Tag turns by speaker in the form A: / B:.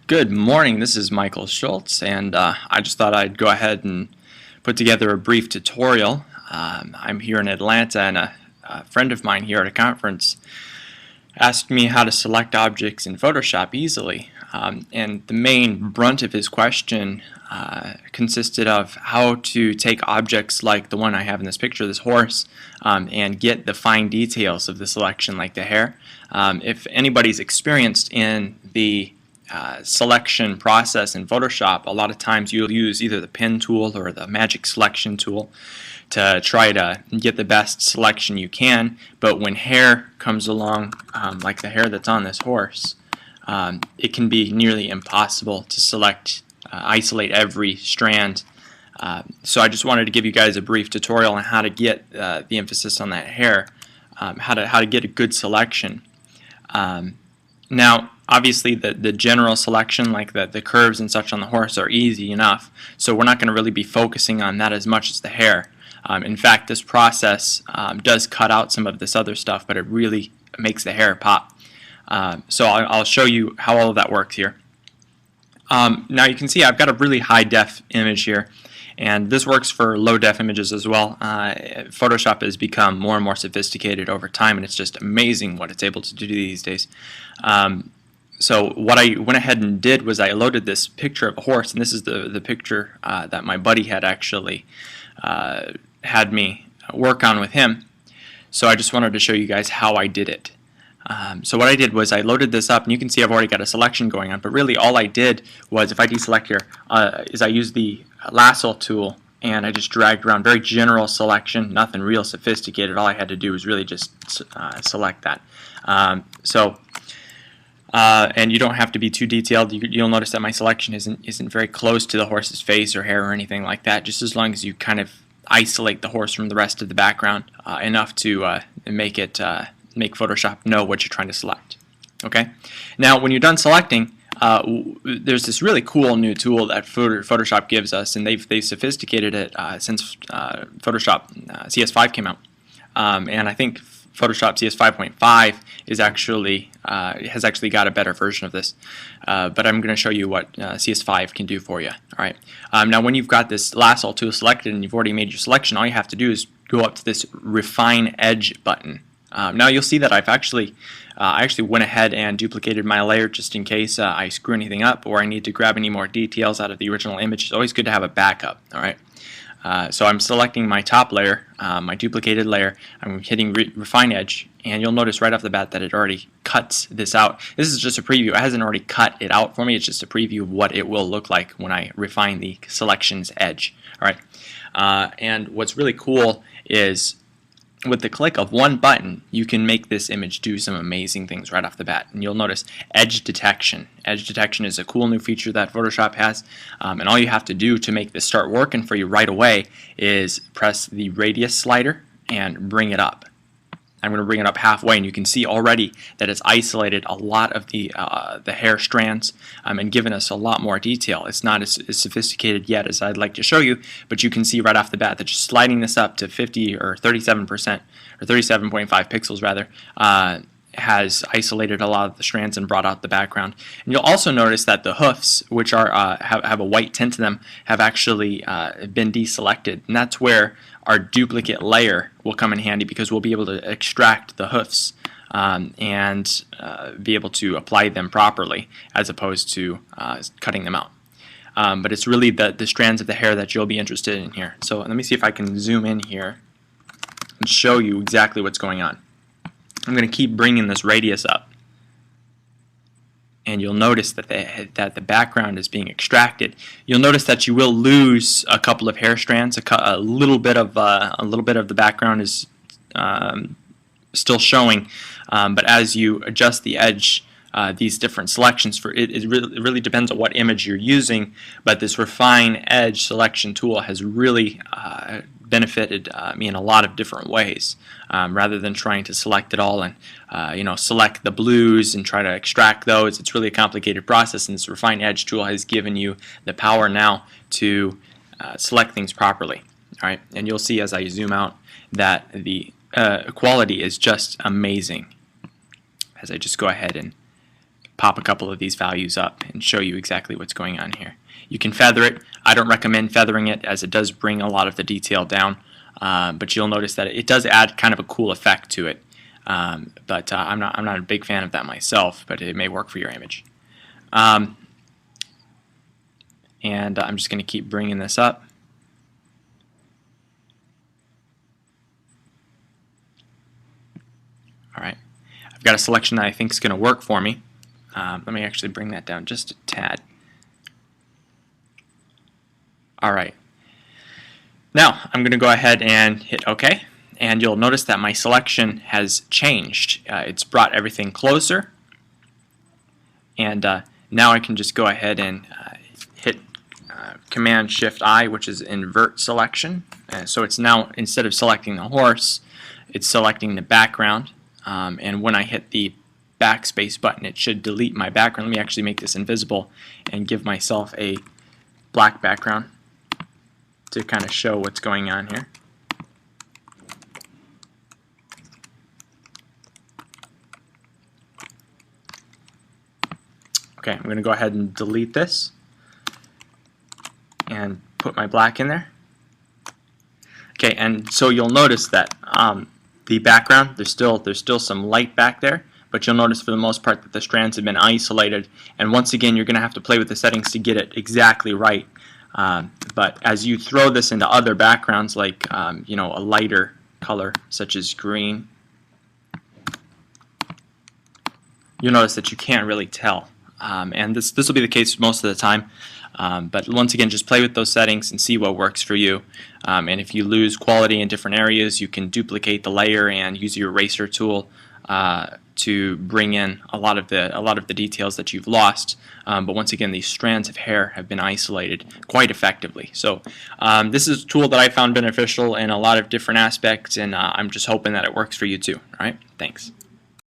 A: Good morning, this is Michael Schultz, and I just thought I'd go ahead and put together a brief tutorial. I'm here in Atlanta, and a friend of mine here at a conference asked me how to select objects in Photoshop easily. And the main brunt of his question consisted of how to take objects like the one I have in this picture, this horse, and get the fine details of the selection, like the hair. If anybody's experienced in the selection process in Photoshop, a lot of times you'll use either the pen tool or the magic selection tool to try to get the best selection you can, but when hair comes along, like the hair that's on this horse, it can be nearly impossible to isolate every strand. So I just wanted to give you guys a brief tutorial on how to get the emphasis on that hair, how to get a good selection. Now, obviously, the general selection, like the curves and such on the horse, are easy enough, so we're not going to really be focusing on that as much as the hair. In fact, this process does cut out some of this other stuff, but it really makes the hair pop. So I'll show you how all of that works here. Now you can see I've got a really high-def image here, and this works for low-def images as well. Photoshop has become more and more sophisticated over time, and it's just amazing what it's able to do these days. So what I went ahead and did was I loaded this picture of a horse, and this is the picture that my buddy had actually had me work on with him. So I just wanted to show you guys how I did it. So what I did was I loaded this up, and you can see I've already got a selection going on, but really all I did was, if I deselect here, is I used the lasso tool, and I just dragged around. Very general selection, nothing real sophisticated. All I had to do was really just select that. And you don't have to be too detailed. You'll notice that my selection isn't very close to the horse's face or hair or anything like that, just as long as you kind of isolate the horse from the rest of the background enough to make Photoshop know what you're trying to select. Okay. Now, when you're done selecting, there's this really cool new tool that Photoshop gives us, and they've sophisticated it since Photoshop CS5 came out. And I think Photoshop CS 5.5 is has actually got a better version of this, but I'm going to show you what CS5 can do for you. All right. Now, when you've got this lasso tool selected and you've already made your selection, all you have to do is go up to this Refine Edge button. Now you'll see that I actually went ahead and duplicated my layer just in case I screw anything up or I need to grab any more details out of the original image. It's always good to have a backup. All right. So I'm selecting my top layer, my duplicated layer. I'm hitting Refine Edge, and you'll notice right off the bat that it already cuts this out. This is just a preview. It hasn't already cut it out for me. It's just a preview of what it will look like when I refine the selection's edge. All right. And what's really cool is, with the click of one button, you can make this image do some amazing things right off the bat. And you'll notice edge detection. Edge detection is a cool new feature that Photoshop has, and all you have to do to make this start working for you right away is press the radius slider and bring it up. I'm going to bring it up halfway, and you can see already that it's isolated a lot of the hair strands and given us a lot more detail. It's not as sophisticated yet as I'd like to show you, but you can see right off the bat that just sliding this up to 50 or 37% or 37.5 pixels rather has isolated a lot of the strands and brought out the background. And you'll also notice that the hoofs, which are have a white tint to them, have actually been deselected, and that's where our duplicate layer will come in handy, because we'll be able to extract the hoofs and be able to apply them properly as opposed to cutting them out. But it's really the strands of the hair that you'll be interested in here. So let me see if I can zoom in here and show you exactly what's going on. I'm going to keep bringing this radius up, and you'll notice that the background is being extracted. You'll notice that you will lose a couple of hair strands. A little bit of the background is still showing, but as you adjust the edge, these different selections for it really depends on what image you're using. But this Refine Edge selection tool has really benefited me in a lot of different ways, rather than trying to select it all and select the blues and try to extract those. It's really a complicated process, and this Refine Edge tool has given you the power now to select things properly. All right, and you'll see as I zoom out that the quality is just amazing as I just go ahead and pop a couple of these values up and show you exactly what's going on here. You can feather it. I don't recommend feathering it as it does bring a lot of the detail down, but you'll notice that it does add kind of a cool effect to it. But I'm not a big fan of that myself, but it may work for your image. And I'm just going to keep bringing this up. Alright, I've got a selection that I think is going to work for me. Let me actually bring that down just a tad. Alright, now I'm going to go ahead and hit OK, and you'll notice that my selection has changed. It's brought everything closer, and now I can just go ahead and hit Command-Shift-I, which is invert selection. So it's now, instead of selecting the horse, it's selecting the background. And when I hit the backspace button, it should delete my background. Let me actually make this invisible and give myself a black background to kind of show what's going on here. Okay, I'm going to go ahead and delete this and put my black in there. Okay, and so you'll notice that the background, there's still some light back there, but you'll notice for the most part that the strands have been isolated, and once again you're going to have to play with the settings to get it exactly right. But as you throw this into other backgrounds, like you know, a lighter color such as green, you'll notice that you can't really tell. And this will be the case most of the time. But once again, just play with those settings and see what works for you. And if you lose quality in different areas, you can duplicate the layer and use your eraser tool to bring in a lot of the details that you've lost. But once again, these strands of hair have been isolated quite effectively. So this is a tool that I found beneficial in a lot of different aspects, and I'm just hoping that it works for you too. All right, thanks.